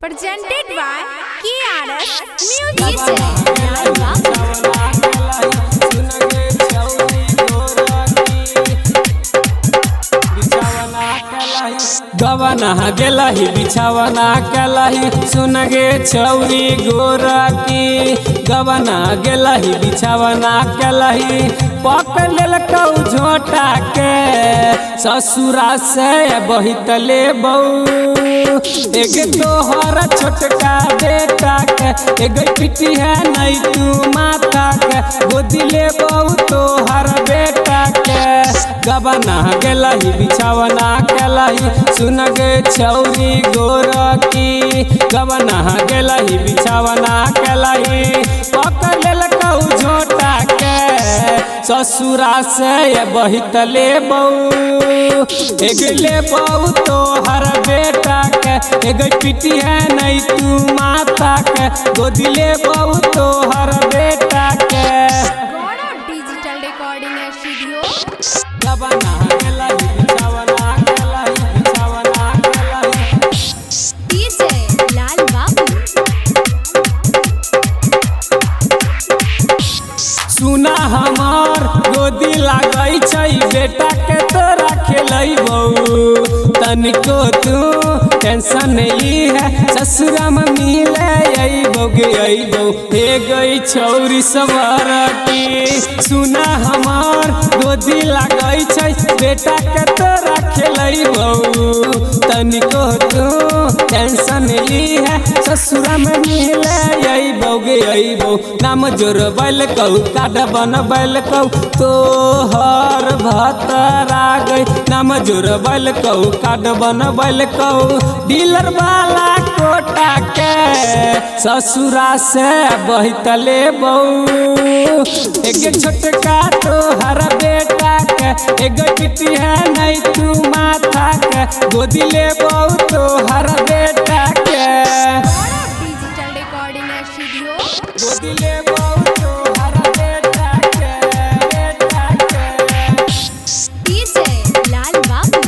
Presented by KRS Music. गवना गेलही बिछावना कलही सुन गे छौरी गोरा की गवना गेलही बिछावना कलही पकड़ लेलकौ झोटा के ससुरा से बहितले बऊ एक तोहर छोटका बेटा के एक पिटी है नहीं तू माथा के गोदी ले बऊ तोहर बेटा के गवना गेलही बिछावना कलही सुन गे छौरी गोरा की गवना गेलही बिछावना कलही पकड़ लेलकौ झोटा के ससुरा से बहितले बऊ एक ले बऊ तोहर बेटा के एक पिटी है नहीं तू माथा के गोदी ले बऊ तोहर बेटा के डिजिटल रिकॉर्डिंग स्टूडियो गवना गेलही बिछावना कलही बिछावना कलही डीजे लाल बाबू। सुना हमार गोदी लागई छै बेटा के तोरा खेलई बऊ तनिको तू टेंशन नहीं है ससुरा में मिले अइबो हे गई छौरी सवार की सुना हमार गोदी लागई छै बेटा के तोरा खेलई बऊ तनिको तू टेंशन नहीं है ससुरा में मिले अइबो नाम जोर बैल कहू काड बन बैल कहू तोहर भतरा गई नाम जोर बैल कहू काड बन बैल कहू डीलर वाला कोटा के ससुरा से बहितले बऊ एक छोटका तोहर बेटा के एक पिटी है नहीं तू माथा के गोदी ले बऊ तोहर बेटा के डिजिटल रिकॉर्डिंग स्टूडियो गोदी ले बऊ तोहर बेटा के डीजे लाल बाबू।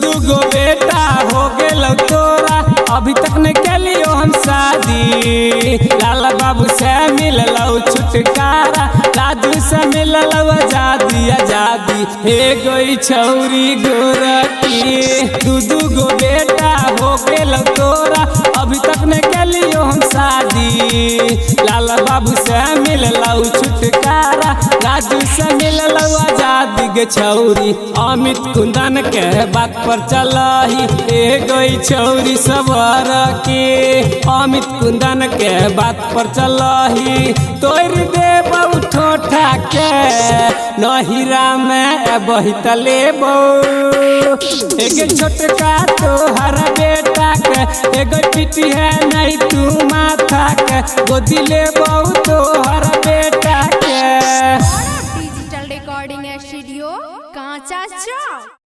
दू गो बेटा हो गेल तोरा अभी तक नहीं कलियो हम शादी लाला बाबू से मिललौ छुटकारा राजू से मिललौ आजादी हे गई छौरी गोरा की दू गो बेटा हो गेल तोरा अभी तक नहीं कलियो हम शादी लाला बाबू से मिललौ छुटकारा राजू से मिललौ आजादी गे छौरी अमित कुंदन के बात पर चलही ए गई छौरी सवार के अमित कुंदन के बात पर चलही तोड़ दे बऊ ठोठा के नहिरा में बहितले बऊ एक छोटका तोहर बेटा के एक पिटी है नहीं तू माथा के गोदी ले बऊ तोहर बेटा के डिजिटल रिकॉर्डिंग स्टूडियो कांचा चौक।